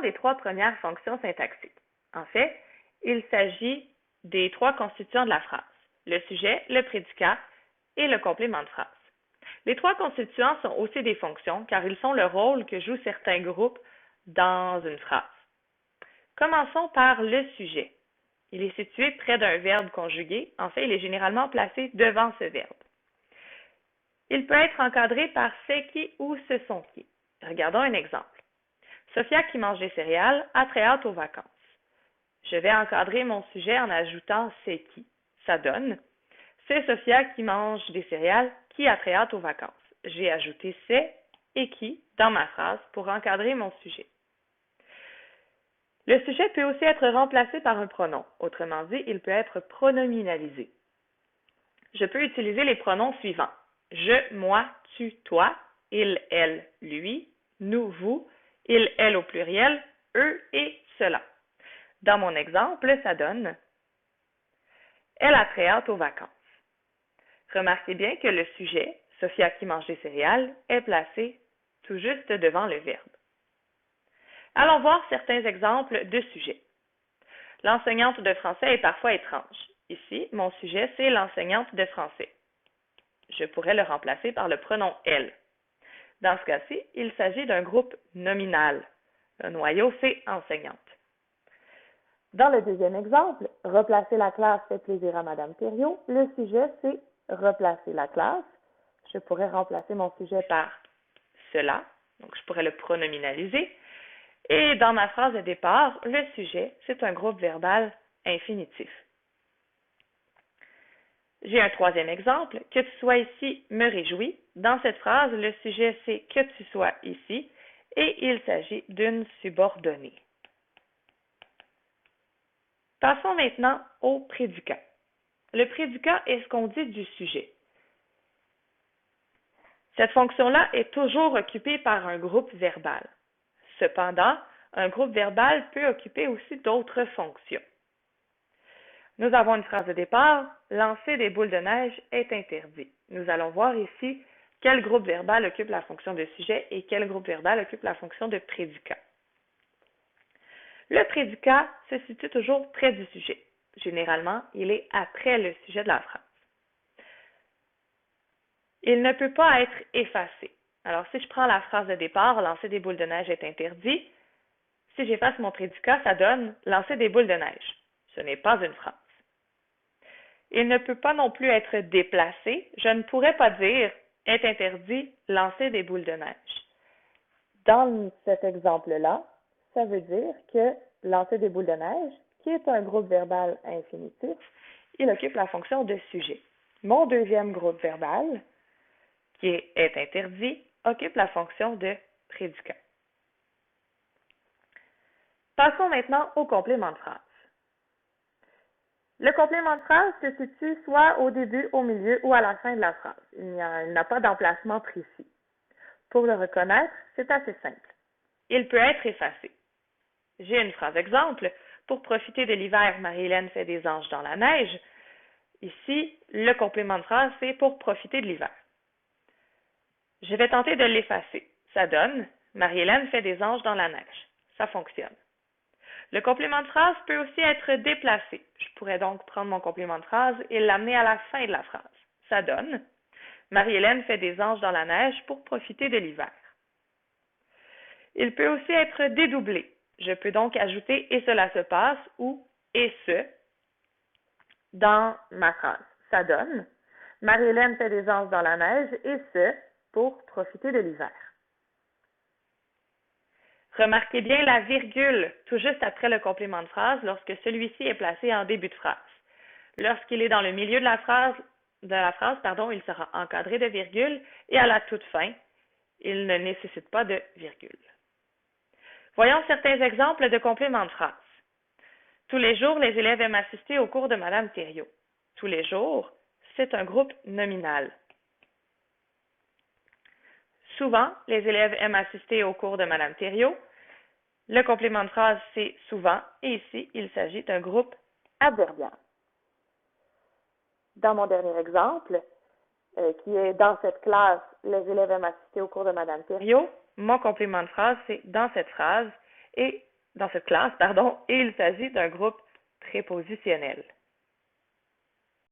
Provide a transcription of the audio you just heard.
Parlons des trois premières fonctions syntaxiques. En fait, il s'agit des trois constituants de la phrase, le sujet, le prédicat et le complément de phrase. Les trois constituants sont aussi des fonctions car ils sont le rôle que jouent certains groupes dans une phrase. Commençons par le sujet. Il est situé près d'un verbe conjugué. En fait, il est généralement placé devant ce verbe. Il peut être encadré par c'est qui ou ce sont qui. Regardons un exemple. Sophia qui mange des céréales a très hâte aux vacances. Je vais encadrer mon sujet en ajoutant c'est qui. Ça donne c'est Sophia qui mange des céréales qui a très hâte aux vacances. J'ai ajouté c'est et qui dans ma phrase pour encadrer mon sujet. Le sujet peut aussi être remplacé par un pronom. Autrement dit, il peut être pronominalisé. Je peux utiliser les pronoms suivants. Je, moi, tu, toi, il, elle, lui, nous, vous, il, elle au pluriel, eux et cela. Dans mon exemple, ça donne elle a très hâte aux vacances. Remarquez bien que le sujet, Sophia qui mange des céréales, est placé tout juste devant le verbe. Allons voir certains exemples de sujets. L'enseignante de français est parfois étrange. Ici, mon sujet, c'est l'enseignante de français. Je pourrais le remplacer par le pronom elle. Dans ce cas-ci, il s'agit d'un groupe nominal. Le noyau, c'est enseignante. Dans le deuxième exemple, replacer la classe fait plaisir à Madame Thériault. Le sujet, c'est replacer la classe. Je pourrais remplacer mon sujet par cela. Donc, je pourrais le pronominaliser. Et dans ma phrase de départ, le sujet, c'est un groupe verbal infinitif. J'ai un troisième exemple. Que tu sois ici me réjouit. Dans cette phrase, le sujet, c'est que tu sois ici et il s'agit d'une subordonnée. Passons maintenant au prédicat. Le prédicat est ce qu'on dit du sujet. Cette fonction-là est toujours occupée par un groupe verbal. Cependant, un groupe verbal peut occuper aussi d'autres fonctions. Nous avons une phrase de départ, lancer des boules de neige est interdit. Nous allons voir ici quel groupe verbal occupe la fonction de sujet et quel groupe verbal occupe la fonction de prédicat. Le prédicat se situe toujours près du sujet. Généralement, il est après le sujet de la phrase. Il ne peut pas être effacé. Alors, si je prends la phrase de départ, lancer des boules de neige est interdit, si j'efface mon prédicat, ça donne lancer des boules de neige. Ce n'est pas une phrase. Il ne peut pas non plus être déplacé. Je ne pourrais pas dire est interdit lancer des boules de neige. Dans cet exemple-là, ça veut dire que lancer des boules de neige, qui est un groupe verbal infinitif, il occupe la fonction de sujet. Mon deuxième groupe verbal, qui est interdit, occupe la fonction de prédicat. Passons maintenant au complément de phrase. Le complément de phrase se situe soit au début, au milieu ou à la fin de la phrase. Il n'a pas d'emplacement précis. Pour le reconnaître, c'est assez simple. Il peut être effacé. J'ai une phrase exemple. Pour profiter de l'hiver, Marie-Hélène fait des anges dans la neige. Ici, le complément de phrase, c'est pour profiter de l'hiver. Je vais tenter de l'effacer. Ça donne Marie-Hélène fait des anges dans la neige. Ça fonctionne. Le complément de phrase peut aussi être déplacé. Je pourrais donc prendre mon complément de phrase et l'amener à la fin de la phrase. Ça donne Marie-Hélène fait des anges dans la neige pour profiter de l'hiver. Il peut aussi être dédoublé. Je peux donc ajouter et cela se passe ou et ce dans ma phrase. Ça donne Marie-Hélène fait des anges dans la neige et ce pour profiter de l'hiver. Remarquez bien la virgule tout juste après le complément de phrase lorsque celui-ci est placé en début de phrase. Lorsqu'il est dans le milieu de la phrase, il sera encadré de virgule et à la toute fin, il ne nécessite pas de virgule. Voyons certains exemples de compléments de phrase. Tous les jours, les élèves aiment assister au cours de Madame Thériault. Tous les jours, c'est un groupe nominal. Souvent, les élèves aiment assister au cours de Madame Thériault. Le complément de phrase, c'est souvent, et ici, il s'agit d'un groupe adverbial. Dans mon dernier exemple, qui est dans cette classe, les élèves aiment assister au cours de Madame Thériault, mon complément de phrase, c'est dans cette phrase, et dans cette classe, pardon, et il s'agit d'un groupe prépositionnel.